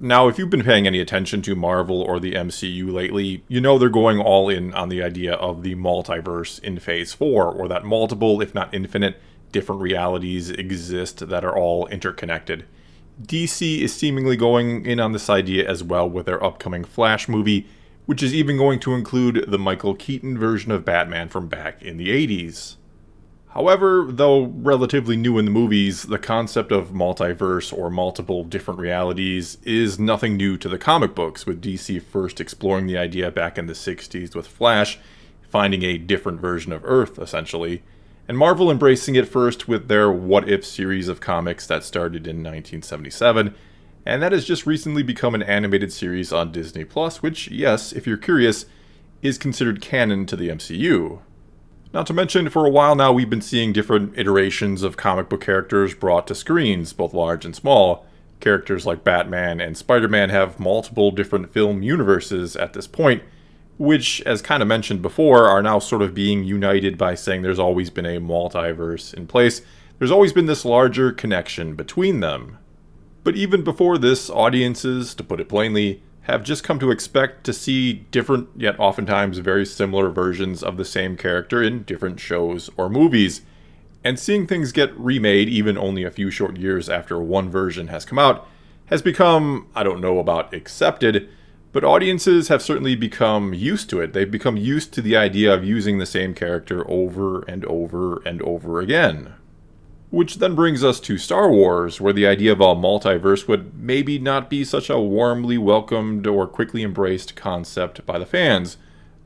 Now, if you've been paying any attention to Marvel or the MCU lately, you know they're going all in on the idea of the multiverse in Phase 4, or that multiple, if not infinite, different realities exist that are all interconnected. DC is seemingly going in on this idea as well with their upcoming Flash movie, which is even going to include the Michael Keaton version of Batman from back in the 80s. However, though relatively new in the movies, the concept of multiverse or multiple different realities is nothing new to the comic books, with DC first exploring the idea back in the 60s with Flash, finding a different version of Earth, essentially, and Marvel embracing it first with their What If series of comics that started in 1977, and that has just recently become an animated series on Disney+, which, yes, if you're curious, is considered canon to the MCU. Not to mention, for a while now, we've been seeing different iterations of comic book characters brought to screens, both large and small. Characters like Batman and Spider-Man have multiple different film universes at this point, which, as kind of mentioned before, are now sort of being united by saying there's always been a multiverse in place. There's always been this larger connection between them. But even before this, audiences, to put it plainly, have just come to expect to see different, yet oftentimes very similar versions of the same character in different shows or movies. And seeing things get remade even only a few short years after one version has come out has become, I don't know about accepted, but audiences have certainly become used to it. They've become used to the idea of using the same character over and over and over again. Which then brings us to Star Wars, where the idea of a multiverse would maybe not be such a warmly welcomed or quickly embraced concept by the fans,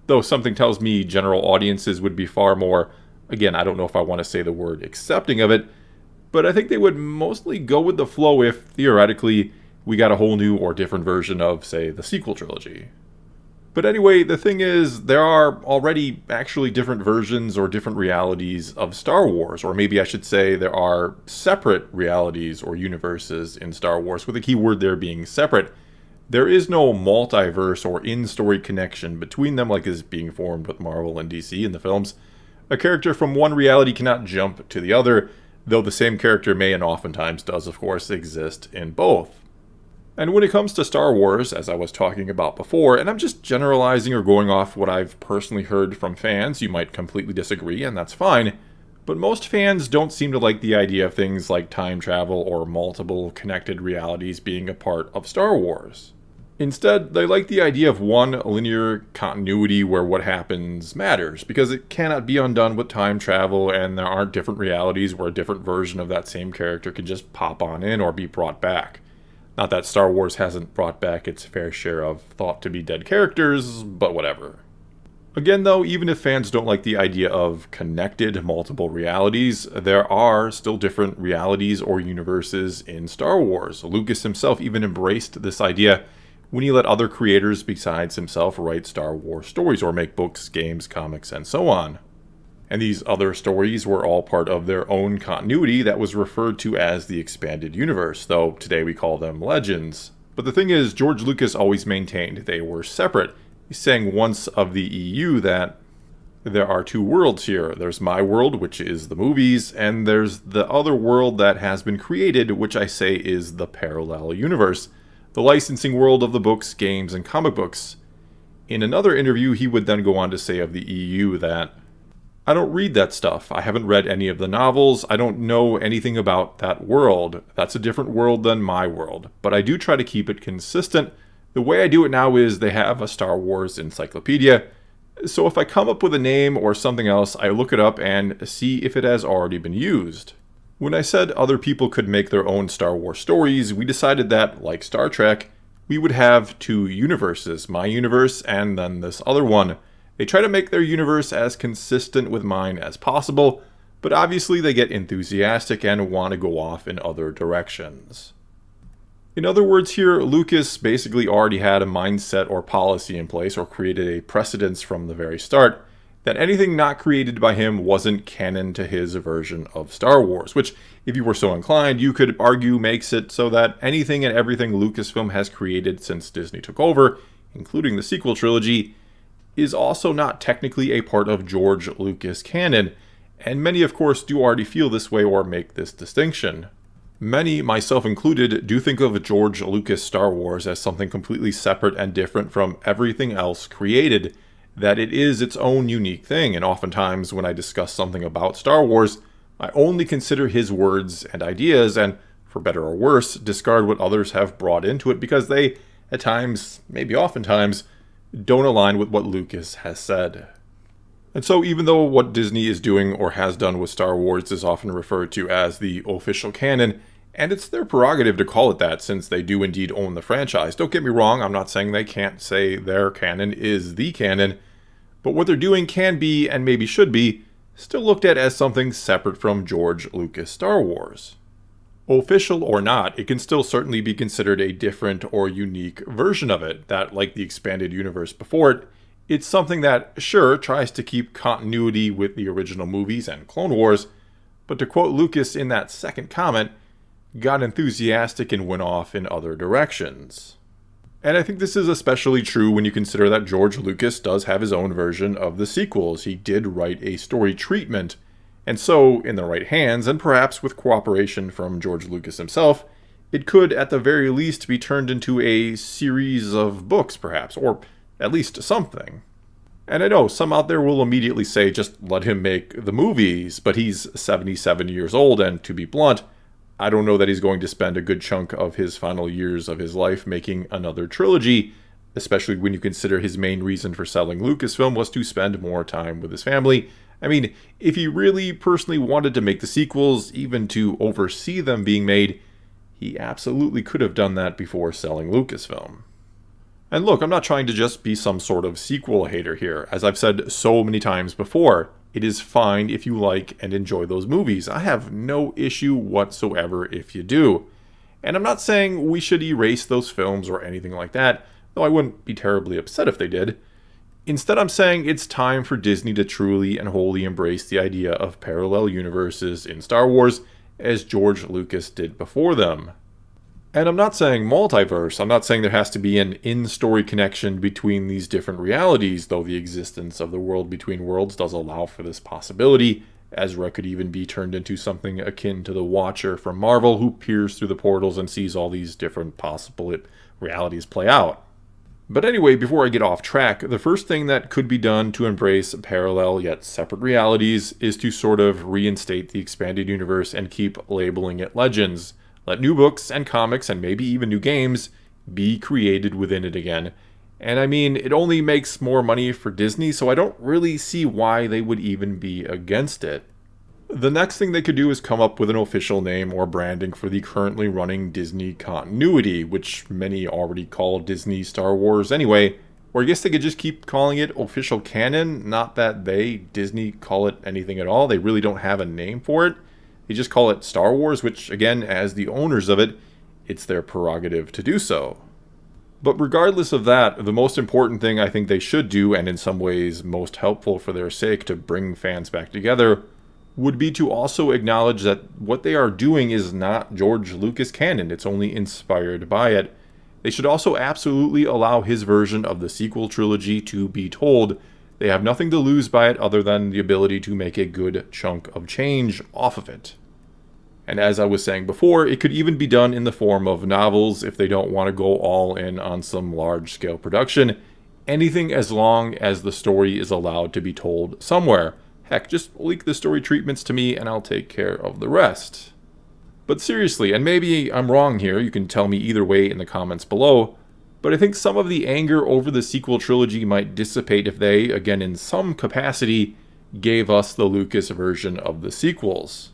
though something tells me general audiences would be far more, again, I don't know if I want to say the word accepting of it, but I think they would mostly go with the flow if, theoretically, we got a whole new or different version of, say, the sequel trilogy. But anyway, the thing is, there are already actually different versions or different realities of Star Wars, or maybe I should say there are separate realities or universes in Star Wars, with the key word there being separate. There is no multiverse or in-story connection between them like is being formed with Marvel and DC in the films. A character from one reality cannot jump to the other, though the same character may and oftentimes does, of course, exist in both. And when it comes to Star Wars, as I was talking about before, and I'm just generalizing or going off what I've personally heard from fans, you might completely disagree, and that's fine, but most fans don't seem to like the idea of things like time travel or multiple connected realities being a part of Star Wars. Instead, they like the idea of one linear continuity where what happens matters, because it cannot be undone with time travel, and there aren't different realities where a different version of that same character can just pop on in or be brought back. Not that Star Wars hasn't brought back its fair share of thought-to-be-dead characters, but whatever. Again though, even if fans don't like the idea of connected multiple realities, there are still different realities or universes in Star Wars. Lucas himself even embraced this idea when he let other creators besides himself write Star Wars stories or make books, games, comics, and so on. And these other stories were all part of their own continuity that was referred to as the expanded universe, though today we call them legends. But the thing is, George Lucas always maintained they were separate. He's saying once of the EU that there are two worlds here. There's my world, which is the movies, and there's the other world that has been created, which I say is the parallel universe, the licensing world of the books, games, and comic books. In another interview, he would then go on to say of the EU that, I don't read that stuff. I haven't read any of the novels. I don't know anything about that world. That's a different world than my world. But I do try to keep it consistent. The way I do it now is they have a Star Wars encyclopedia. So if I come up with a name or something else, I look it up and see if it has already been used. When I said other people could make their own Star Wars stories, we decided that, like Star Trek, we would have two universes, my universe and then this other one. They try to make their universe as consistent with mine as possible, but obviously they get enthusiastic and want to go off in other directions. In other words here, Lucas basically already had a mindset or policy in place or created a precedence from the very start that anything not created by him wasn't canon to his version of Star Wars, which, if you were so inclined, you could argue makes it so that anything and everything Lucasfilm has created since Disney took over, including the sequel trilogy, is also not technically a part of George Lucas canon, and many of course do already feel this way or make this distinction. Many, myself included, do think of George Lucas Star Wars as something completely separate and different from everything else created, that it is its own unique thing, and oftentimes when I discuss something about Star Wars, I only consider his words and ideas, and, for better or worse, discard what others have brought into it because they, at times, maybe oftentimes, don't align with what Lucas has said. And so even though what Disney is doing or has done with Star Wars is often referred to as the official canon, and it's their prerogative to call it that since they do indeed own the franchise. Don't get me wrong, I'm not saying they can't say their canon is the canon, but what they're doing can be, and maybe should be, still looked at as something separate from George Lucas Star Wars. Official or not, it can still certainly be considered a different or unique version of it, that, like the expanded universe before it, it's something that, sure, tries to keep continuity with the original movies and Clone Wars, but to quote Lucas in that second comment, got enthusiastic and went off in other directions. And I think this is especially true when you consider that George Lucas does have his own version of the sequels. He did write a story treatment, and so, in the right hands, and perhaps with cooperation from George Lucas himself, it could at the very least be turned into a series of books, perhaps, or at least something. And I know some out there will immediately say just let him make the movies, but he's 77 years old, and to be blunt, I don't know that he's going to spend a good chunk of his final years of his life making another trilogy, especially when you consider his main reason for selling Lucasfilm was to spend more time with his family. I mean, if he really personally wanted to make the sequels, even to oversee them being made, he absolutely could have done that before selling Lucasfilm. And look, I'm not trying to just be some sort of sequel hater here. As I've said so many times before, it is fine if you like and enjoy those movies. I have no issue whatsoever if you do. And I'm not saying we should erase those films or anything like that, though I wouldn't be terribly upset if they did. Instead, I'm saying it's time for Disney to truly and wholly embrace the idea of parallel universes in Star Wars, as George Lucas did before them. And I'm not saying multiverse, I'm not saying there has to be an in-story connection between these different realities, though the existence of the world between worlds does allow for this possibility. Ezra could even be turned into something akin to the Watcher from Marvel, who peers through the portals and sees all these different possible realities play out. But anyway, before I get off track, the first thing that could be done to embrace parallel yet separate realities is to sort of reinstate the expanded universe and keep labeling it Legends. Let new books and comics and maybe even new games be created within it again. And I mean, it only makes more money for Disney, so I don't really see why they would even be against it. The next thing they could do is come up with an official name or branding for the currently running Disney continuity, which many already call Disney Star Wars anyway. Or I guess they could just keep calling it official canon, not that Disney, call it anything at all. They really don't have a name for it. They just call it Star Wars, which, again, as the owners of it, it's their prerogative to do so. But regardless of that, the most important thing I think they should do, and in some ways most helpful for their sake to bring fans back together, would be to also acknowledge that what they are doing is not George Lucas canon, it's only inspired by it. They should also absolutely allow his version of the sequel trilogy to be told. They have nothing to lose by it other than the ability to make a good chunk of change off of it. And as I was saying before, it could even be done in the form of novels if they don't want to go all in on some large-scale production. Anything as long as the story is allowed to be told somewhere. Heck, just leak the story treatments to me and I'll take care of the rest. But seriously, and maybe I'm wrong here, you can tell me either way in the comments below, but I think some of the anger over the sequel trilogy might dissipate if they, again in some capacity, gave us the Lucas version of the sequels.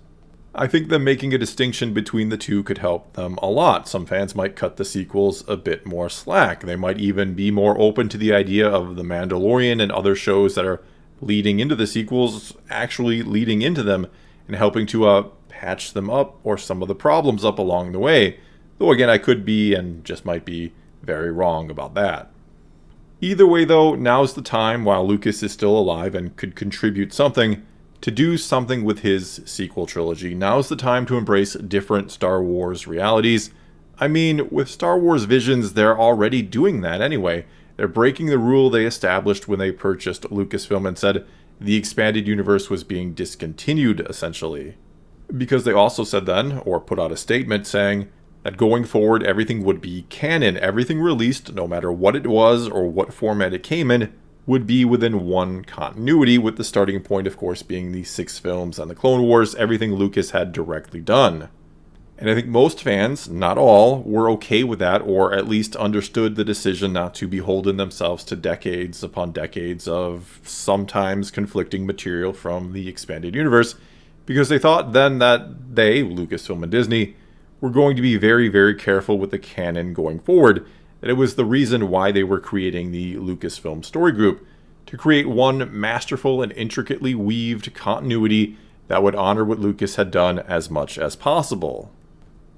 I think them making a distinction between the two could help them a lot. Some fans might cut the sequels a bit more slack. They might even be more open to the idea of The Mandalorian and other shows that are leading into the sequels actually leading into them and helping to patch them up or some of the problems up along the way. Though again, I could be and just might be very wrong about that. Either way though, now's the time, while Lucas is still alive and could contribute something, to do something with his sequel trilogy. Now's the time to embrace different Star Wars realities. I mean, with Star Wars Visions, they're already doing that anyway. They're breaking the rule they established when they purchased Lucasfilm and said the expanded universe was being discontinued, essentially. Because they also said then, or put out a statement saying, that going forward everything would be canon. Everything released, no matter what it was or what format it came in, would be within one continuity, with the starting point of course being the 6 films and the Clone Wars, everything Lucas had directly done. And I think most fans, not all, were okay with that, or at least understood the decision not to beholden themselves to decades upon decades of sometimes conflicting material from the expanded universe, because they thought then that they, Lucasfilm and Disney, were going to be very, very careful with the canon going forward, that it was the reason why they were creating the Lucasfilm Story Group, to create one masterful and intricately weaved continuity that would honor what Lucas had done as much as possible.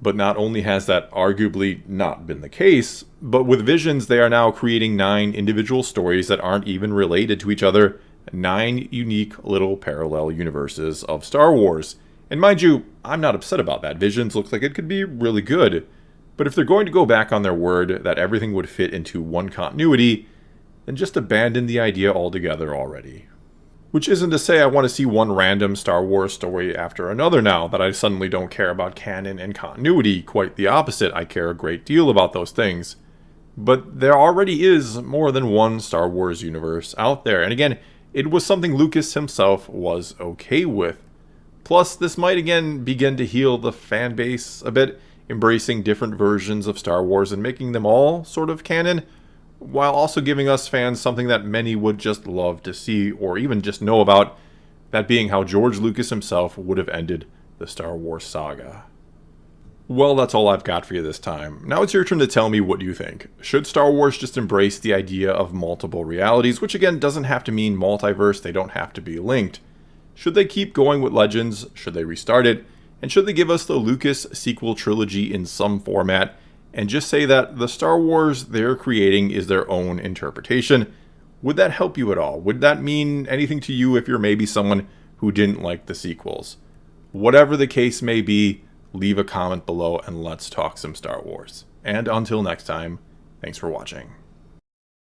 But not only has that arguably not been the case, but with Visions they are now creating 9 individual stories that aren't even related to each other, 9 unique little parallel universes of Star Wars. And mind you, I'm not upset about that. Visions looks like it could be really good. But if they're going to go back on their word that everything would fit into one continuity, then just abandon the idea altogether already. Which isn't to say I want to see one random Star Wars story after another now, that I suddenly don't care about canon and continuity. Quite the opposite, I care a great deal about those things. But there already is more than one Star Wars universe out there, and again, it was something Lucas himself was okay with. Plus, this might again begin to heal the fan base a bit, embracing different versions of Star Wars and making them all sort of canon, while also giving us fans something that many would just love to see or even just know about, that being how George Lucas himself would have ended the Star Wars saga. Well, that's all I've got for you this time. Now it's your turn to tell me what you think. Should Star Wars just embrace the idea of multiple realities, which again doesn't have to mean multiverse, they don't have to be linked? Should they keep going with Legends? Should they restart it? And should they give us the Lucas Sequel Trilogy in some format, and just say that the Star Wars they're creating is their own interpretation? Would that help you at all? Would that mean anything to you if you're maybe someone who didn't like the sequels? Whatever the case may be, leave a comment below and let's talk some Star Wars. And until next time, thanks for watching.